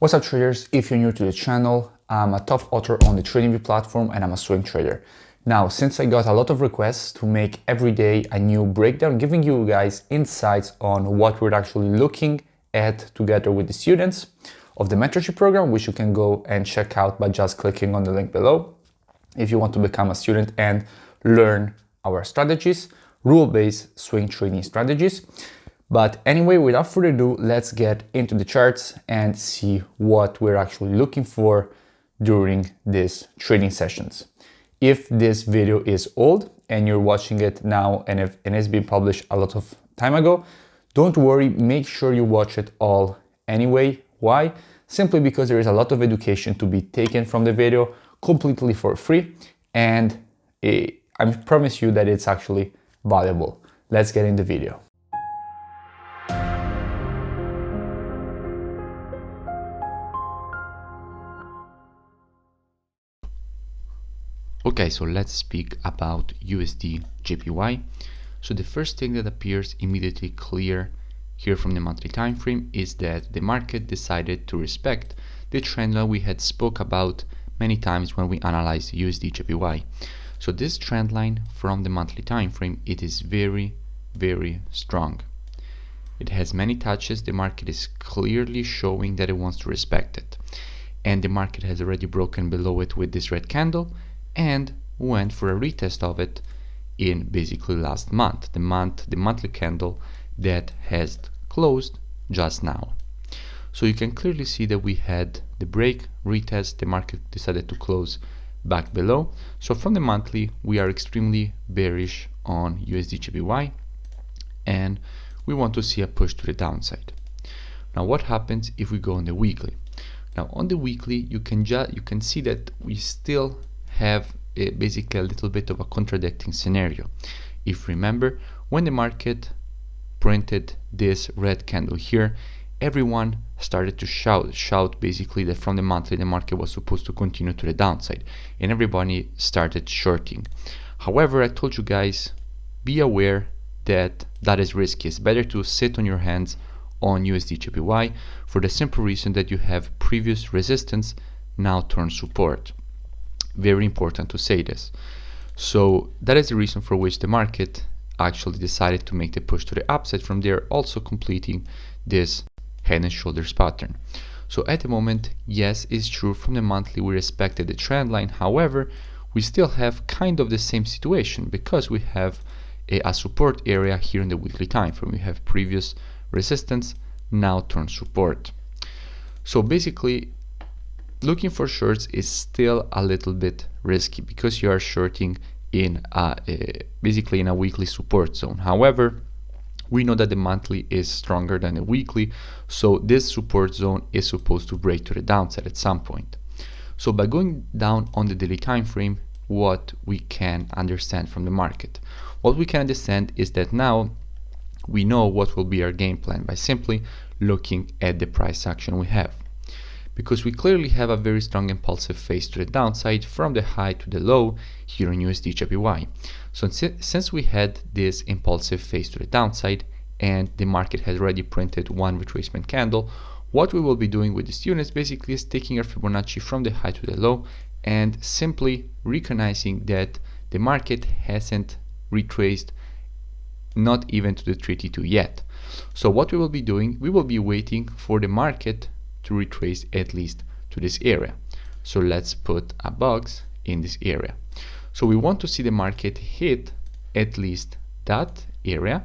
What's up traders? If you're new to the channel, I'm a top author on the TradingView platform and I'm a swing trader. Now, since I got a lot of requests to make every day a new breakdown, giving you guys insights on what we're actually looking at together with the students of the mentorship program, which you can go and check out by just clicking on the link below if you want to become a student and learn our strategies, rule-based swing trading strategies. But anyway, without further ado, let's get into the charts and see what we're actually looking for during these trading sessions. If this video is old and you're watching it now and it's been published a lot of time ago, don't worry, make sure you watch it all anyway. Why? Simply because there is a lot of education to be taken from the video completely for free, and I promise you that it's actually valuable. Let's get in the video. Okay, so let's speak about USDJPY. So the first thing that appears immediately clear here from the monthly time frame is that the market decided to respect the trend line we had spoke about many times when we analyzed USDJPY. So this trend line from the monthly time frame, it is very, very strong. It has many touches. The market is clearly showing that it wants to respect it. And the market has already broken below it with this red candle and went for a retest of it in basically last month, the monthly candle that has closed just now. So you can clearly see that we had the break, retest, the market decided to close back below. So from the monthly, we are extremely bearish on USDJPY and we want to see a push to the downside. Now what happens if we go on the weekly? Now on the weekly, you can see that we still have basically a little bit of a contradicting scenario. If remember, when the market printed this red candle here, everyone started to shout basically that from the monthly the market was supposed to continue to the downside and everybody started shorting. However, I told you guys, be aware that that is risky. It's better to sit on your hands on USDJPY for the simple reason that you have previous resistance now turned support. Very important to say this. So that is the reason for which the market actually decided to make the push to the upside, from there also completing this head and shoulders pattern. So at the moment, yes, it's true, from the monthly we respected the trend line. However, we still have kind of the same situation because we have a support area here in the weekly time frame. We have previous resistance now turned support. So basically, looking for shorts is still a little bit risky because you are shorting in basically in a weekly support zone. However, we know that the monthly is stronger than the weekly, so this support zone is supposed to break to the downside at some point. So by going down on the daily time frame, what we can understand from the market, what we can understand is that now we know what will be our game plan by simply looking at the price action we have. Because we clearly have a very strong impulsive phase to the downside from the high to the low here in USDJPY. So since we had this impulsive phase to the downside and the market has already printed one retracement candle, what we will be doing with the students basically is taking our Fibonacci from the high to the low and simply recognizing that the market hasn't retraced not even to the 3T2 yet. So what we will be doing, we will be waiting for the market to retrace at least to this area. So let's put a box in this area. So we want to see the market hit at least that area,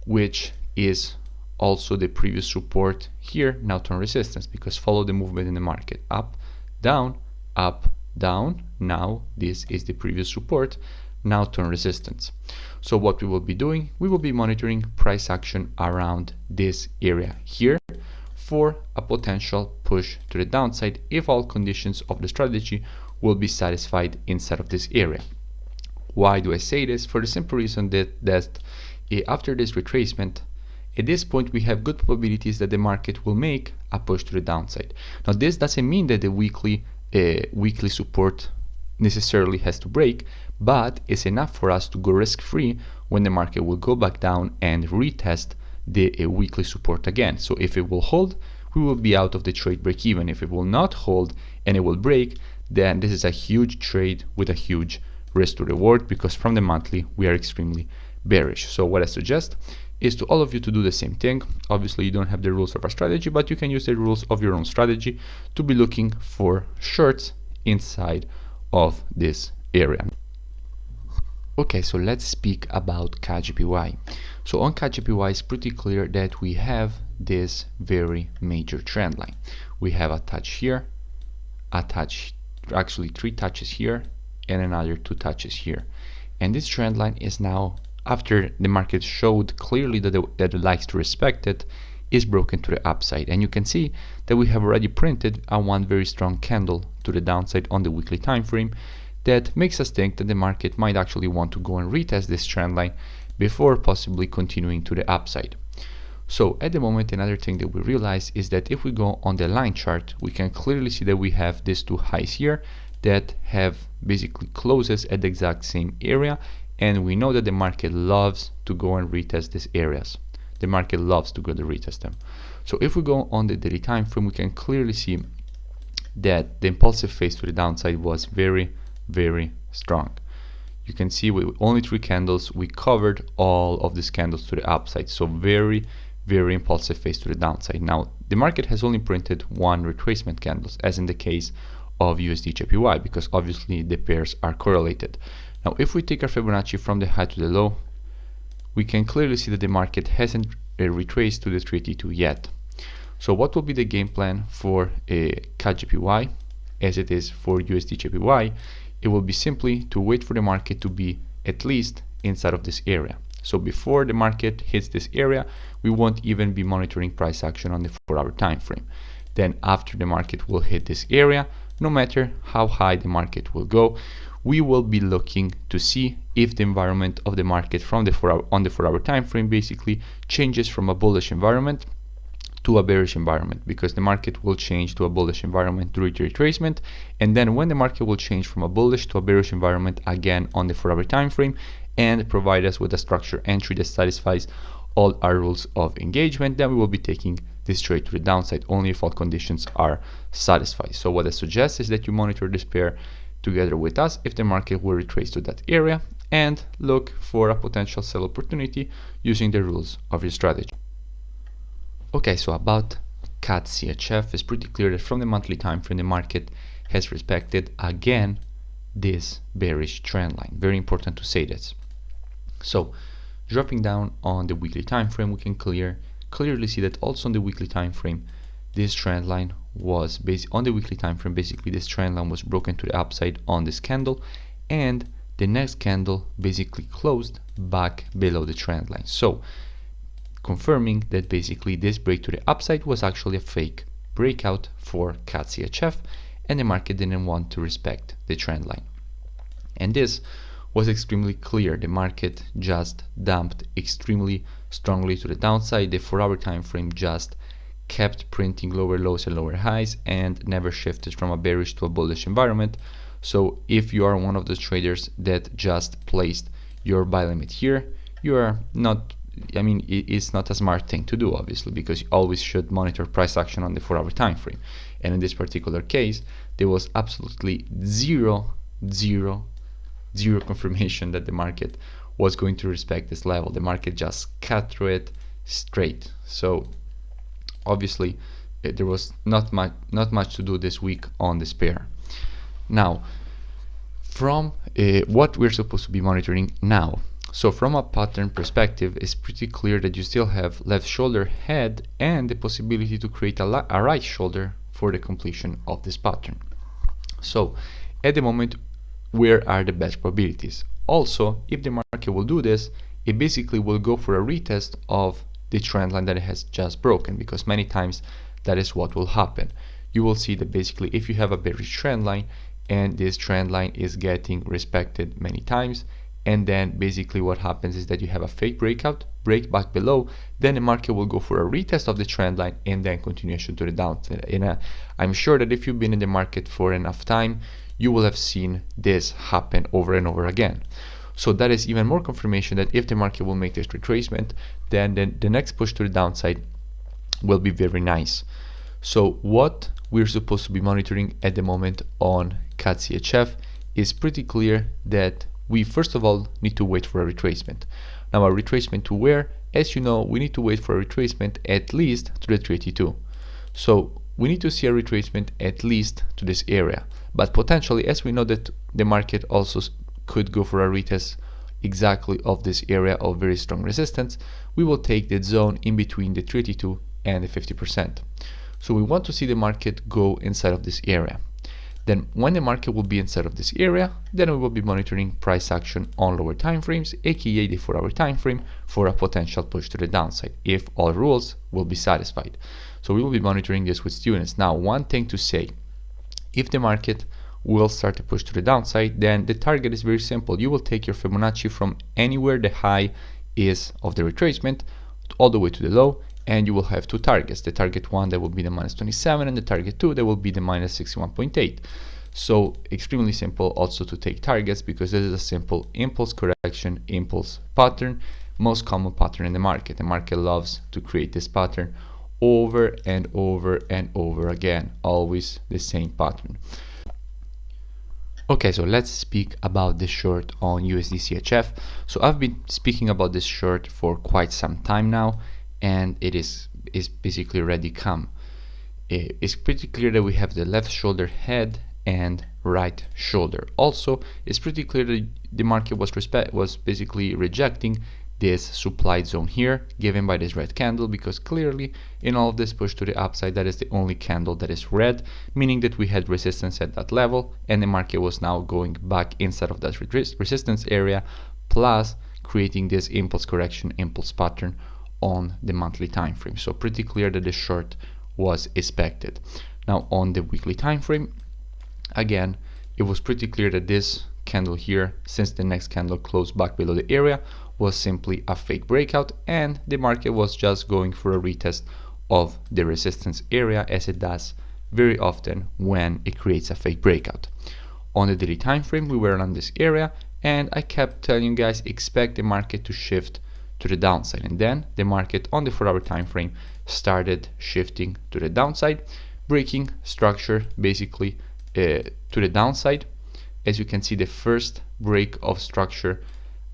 which is also the previous support here, now turn resistance, because follow the movement in the market, up, down, now this is the previous support, now turn resistance. So what we will be doing, we will be monitoring price action around this area here for a potential push to the downside if all conditions of the strategy will be satisfied inside of this area. Why do I say this? For the simple reason that after this retracement, at this point we have good probabilities that the market will make a push to the downside. Now this doesn't mean that the weekly support necessarily has to break, but it's enough for us to go risk-free when the market will go back down and retest the weekly support again. So if it will hold, we will be out of the trade break even. If it will not hold and it will break, then this is a huge trade with a huge risk to reward, because from the monthly we are extremely bearish. So what I suggest is to all of you to do the same thing. Obviously you don't have the rules of our strategy, but you can use the rules of your own strategy to be looking for shorts inside of this area. Okay, so let's speak about CADCHF. So on CADCHF, it's pretty clear that we have this very major trend line. We have a touch here, a touch, actually 3 touches here, and another 2 touches here. And this trend line is now, after the market showed clearly that it likes to respect it, is broken to the upside. And you can see that we have already printed a one very strong candle to the downside on the weekly time frame. That makes us think that the market might actually want to go and retest this trend line before possibly continuing to the upside. So at the moment, another thing that we realize is that if we go on the line chart, we can clearly see that we have these 2 highs here that have basically closes at the exact same area, and we know that the market loves to go and retest these areas. The market loves to go to retest them. So if we go on the daily time frame, we can clearly see that the impulsive phase to the downside was very strong. You can see with only 3 candles we covered all of these candles to the upside. So very impulsive phase to the downside. Now the market has only printed 1 retracement candles, as in the case of USDJPY, because obviously the pairs are correlated. Now if we take our Fibonacci from the high to the low, we can clearly see that the market hasn't retraced to the 382 yet. So what will be the game plan for CADCHF as it is for USDJPY? It will be simply to wait for the market to be at least inside of this area. So before the market hits this area, we won't even be monitoring price action on the 4-hour time frame. Then after the market will hit this area, no matter how high the market will go, we will be looking to see if the environment of the market from the 4-hour time frame basically changes from a bullish environment to a bearish environment, because the market will change to a bullish environment through retracement, and then when the market will change from a bullish to a bearish environment again on the 4-hour time frame and provide us with a structure entry that satisfies all our rules of engagement, then we will be taking this trade to the downside only if all conditions are satisfied. So what I suggest is that you monitor this pair together with us if the market will retrace to that area, and look for a potential sell opportunity using the rules of your strategy. Okay, so about CADCHF, it's pretty clear that from the monthly time frame the market has respected again this bearish trend line. Very important to say this. So dropping down on the weekly time frame, we can clearly see that also on the weekly time frame this trend line was on the weekly time frame, basically this trend line was broken to the upside on this candle, and the next candle basically closed back below the trend line. So confirming that basically this break to the upside was actually a fake breakout for CADCHF, and the market didn't want to respect the trend line. And this was extremely clear. The market just dumped extremely strongly to the downside. The 4-hour time frame just kept printing lower lows and lower highs and never shifted from a bearish to a bullish environment. So if you are one of those traders that just placed your buy limit here, you are not, I mean, it's not a smart thing to do, obviously, because you always should monitor price action on the 4-hour time frame. And in this particular case, there was absolutely zero confirmation that the market was going to respect this level. The market just cut through it straight. So obviously there was not much to do this week on this pair. Now from what we're supposed to be monitoring now, so from a pattern perspective, it's pretty clear that you still have left shoulder head and the possibility to create a right shoulder for the completion of this pattern. So at the moment, where are the best probabilities? Also, if the market will do this, it basically will go for a retest of the trend line that it has just broken, because many times that is what will happen. You will see that basically if you have a bearish trend line and this trend line is getting respected many times, and then basically what happens is that you have a fake breakout, break back below, then the market will go for a retest of the trend line and then continuation to the downside. And I'm sure that if you've been in the market for enough time, you will have seen this happen over and over again. So that is even more confirmation that if the market will make this retracement, then the next push to the downside will be very nice. So what we're supposed to be monitoring at the moment on CADCHF is pretty clear that we first of all need to wait for a retracement. Now a retracement to where? As you know, we need to wait for a retracement at least to the 382. So we need to see a retracement at least to this area, but potentially, as we know that the market also could go for a retest exactly of this area of very strong resistance, we will take that zone in between the 382 and the 50%. So we want to see the market go inside of this area. Then when the market will be inside of this area, then we will be monitoring price action on lower time frames, aka the 4-hour time frame, for a potential push to the downside if all rules will be satisfied. So we will be monitoring this with students. Now, one thing to say, if the market will start to push to the downside, then the target is very simple. You will take your Fibonacci from anywhere the high is of the retracement all the way to the low, and you will have two targets. The target 1 that will be the -27, and the target 2 that will be the -61.8. So extremely simple also to take targets, because this is a simple impulse correction, impulse pattern, most common pattern in the market. The market loves to create this pattern over and over and over again, always the same pattern. Okay, so let's speak about this short on USDCHF. So I've been speaking about this short for quite some time now, and it is basically already come. It's pretty clear that we have the left shoulder head and right shoulder. Also, it's pretty clear that the market was basically rejecting this supply zone here given by this red candle, because clearly in all of this push to the upside, that is the only candle that is red, meaning that we had resistance at that level, and the market was now going back inside of that resistance area, plus creating this impulse correction, impulse pattern on the monthly time frame. So pretty clear that the short was expected. Now on the weekly time frame, again, it was pretty clear that this candle here, since the next candle closed back below the area, was simply a fake breakout, and the market was just going for a retest of the resistance area, as it does very often when it creates a fake breakout. On the daily time frame, we were on this area, and I kept telling you guys, expect the market to shift to the downside, and then the market on the 4-hour time frame started shifting to the downside, breaking structure basically to the downside. As you can see, the first break of structure,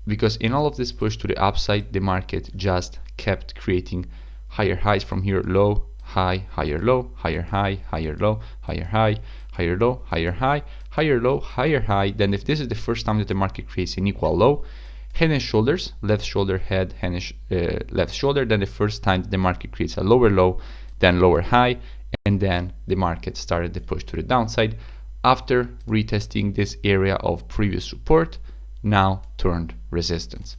because in all of this push to the upside, the market just kept creating higher highs from here, low, high, higher low, higher high, higher low, higher high, higher low, higher high, higher low, higher high. Then if this is the first time that the market creates an equal low, head and shoulders, left shoulder, head, left shoulder, then the first time that the market creates a lower low, then lower high, and then the market started the push to the downside after retesting this area of previous support, now turned resistance.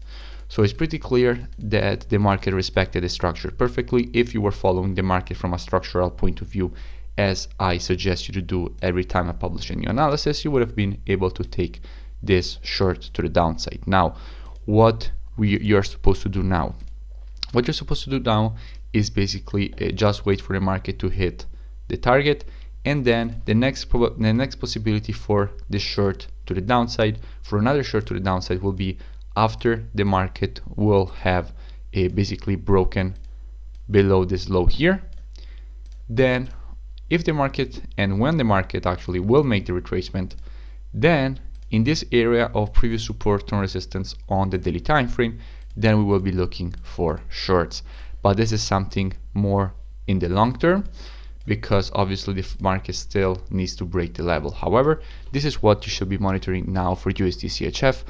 So it's pretty clear that the market respected the structure perfectly. If you were following the market from a structural point of view, as I suggest you to do every time I publish a new analysis, you would have been able to take this short to the downside. Now, what you're supposed to do now? What you're supposed to do now is basically just wait for the market to hit the target, and then the next possibility for this short to the downside, for another short to the downside, will be after the market will have basically broken below this low here. Then if the market, and when the market actually will make the retracement, then in this area of previous support and resistance on the daily time frame, then we will be looking for shorts. But this is something more in the long term, because obviously the market still needs to break the level. However, this is what you should be monitoring now for USDCHF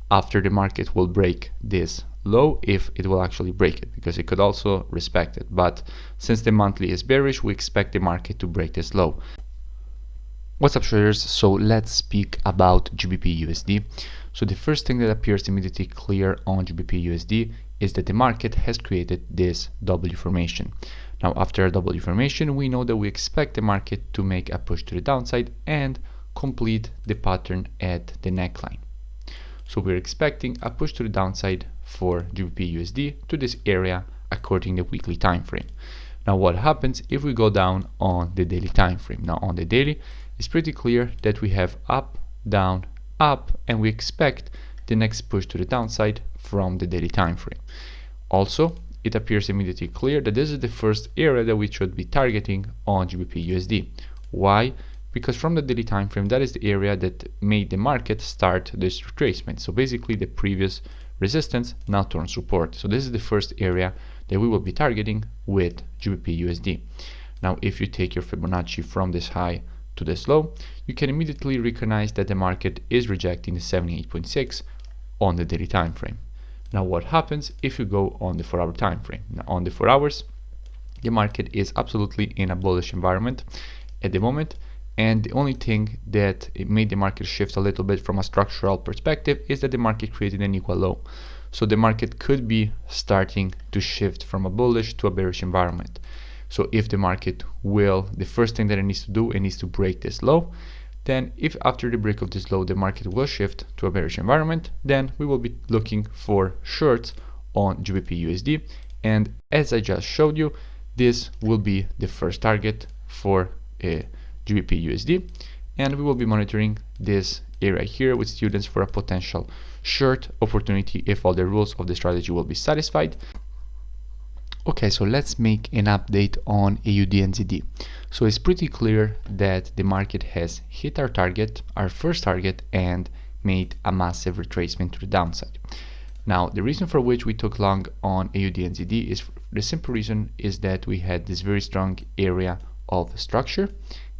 after the market will break this low, if it will actually break it, because it could also respect it. But since the monthly is bearish, we expect the market to break this low. What's up, traders? So let's speak about GBPUSD. So the first thing that appears immediately clear on GBPUSD is that the market has created this W formation. Now, after a W formation, we know that we expect the market to make a push to the downside and complete the pattern at the neckline. So we're expecting a push to the downside for GBPUSD to this area according to the weekly time frame. Now, what happens if we go down on the daily time frame? Now, on the daily, it's pretty clear that we have up, down, up, and we expect the next push to the downside from the daily time frame. Also, it appears immediately clear that this is the first area that we should be targeting on GBPUSD. Why? Because from the daily time frame, that is the area that made the market start this retracement. So basically the previous resistance now turns support. So this is the first area that we will be targeting with GBPUSD. Now if you take your Fibonacci from this high to this low, you can immediately recognize that the market is rejecting the 78.6 on the daily time frame. Now what happens if you go on the 4-hour time frame? Now on the 4 hours, the market is absolutely in a bullish environment at the moment, and the only thing that it made the market shift a little bit from a structural perspective is that the market created an equal low. So the market could be starting to shift from a bullish to a bearish environment. So if the market will, the first thing that it needs to do, it needs to break this low. Then if after the break of this low the market will shift to a bearish environment, then we will be looking for shorts on GBPUSD. And as I just showed you, this will be the first target for GBPUSD, and we will be monitoring this area here with students for a potential short opportunity if all the rules of the strategy will be satisfied. Okay, so let's make an update on AUD and ZD. So it's pretty clear that the market has hit our target, our first target, and made a massive retracement to the downside. Now, the reason for which we took long on AUD and ZD is the simple reason is that we had this very strong area of structure,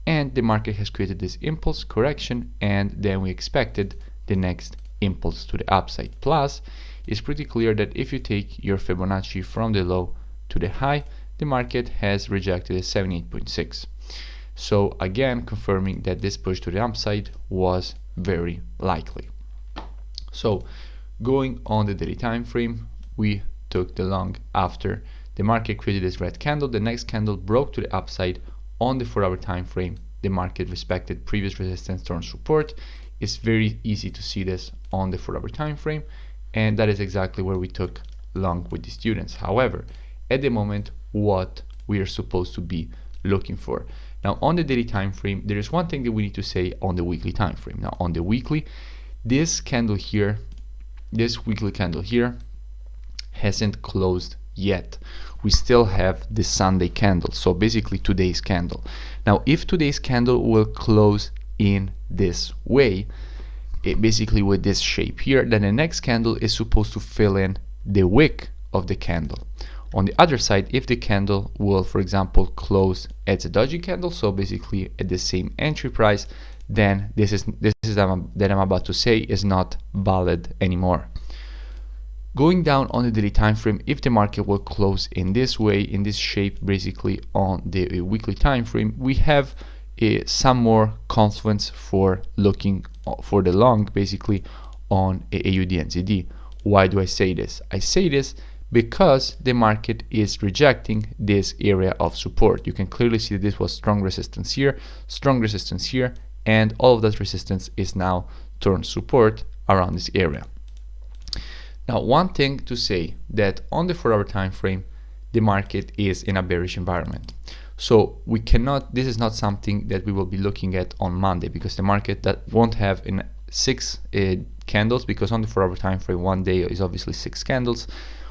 and the market has created this impulse correction, and then we expected the next impulse to the upside. Plus, it's pretty clear that if you take your Fibonacci from the low to the high, the market has rejected a 78.6. So again, confirming that this push to the upside was very likely. So going on the daily time frame, we took the long after the market created this red candle. The next candle broke to the upside on the 4-hour time frame. The market respected previous resistance turned support. It's very easy to see this on the 4-hour time frame, and that is exactly where we took long with the students. However, at the moment, what we are supposed to be looking for. Now on the daily time frame, there is one thing that we need to say on the weekly time frame. Now on the weekly, this candle here, this weekly candle here hasn't closed yet. We still have the Sunday candle, so basically today's candle. Now if today's candle will close in this way, basically with this shape here, then the next candle is supposed to fill in the wick of the candle. On the other side, if the candle will, for example, close as a doji candle, so basically at the same entry price, then this is that I'm about to say is not valid anymore. Going down on the daily time frame, if the market will close in this way, in this shape, basically on the weekly time frame, we have some more confluence for looking for the long, basically on AUD and ZD. Why do I say this? I say this because the market is rejecting this area of support. You can clearly see that this was strong resistance here, and all of that resistance is now turned support around this area. Now, one thing to say that on the 4-hour time frame, the market is in a bearish environment. So we cannot, this is not something that we will be looking at on Monday, because the market that won't have in 6 candles, because on the 4-hour time frame, one day is obviously 6 candles,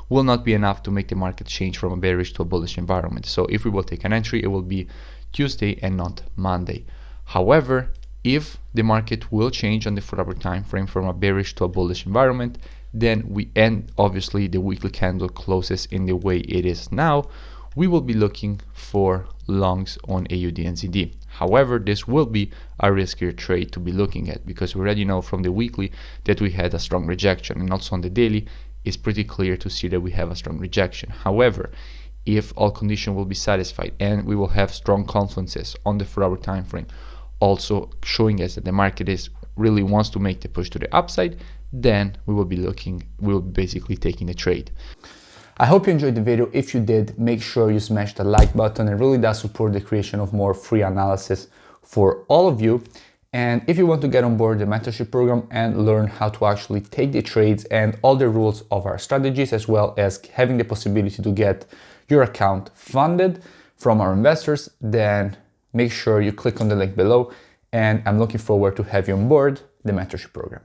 will not be enough to make the market change from a bearish to a bullish environment. So if we will take an entry, it will be Tuesday and not Monday. However, if the market will change on the 4-hour time frame from a bearish to a bullish environment, then obviously the weekly candle closes in the way it is now, we will be looking for longs on AUD and ZD. However, this will be a riskier trade to be looking at, because we already know from the weekly that we had a strong rejection, and also on the daily it's pretty clear to see that we have a strong rejection. However, if all conditions will be satisfied and we will have strong confluences on the 4-hour time frame, also showing us that the market really wants to make the push to the upside, then we will be basically taking the trade. I hope you enjoyed the video. If you did, make sure you smash the like button. It really does support the creation of more free analysis for all of you. And if you want to get on board the mentorship program and learn how to actually take the trades and all the rules of our strategies, as well as having the possibility to get your account funded from our investors, then make sure you click on the link below, and I'm looking forward to have you on board the mentorship program.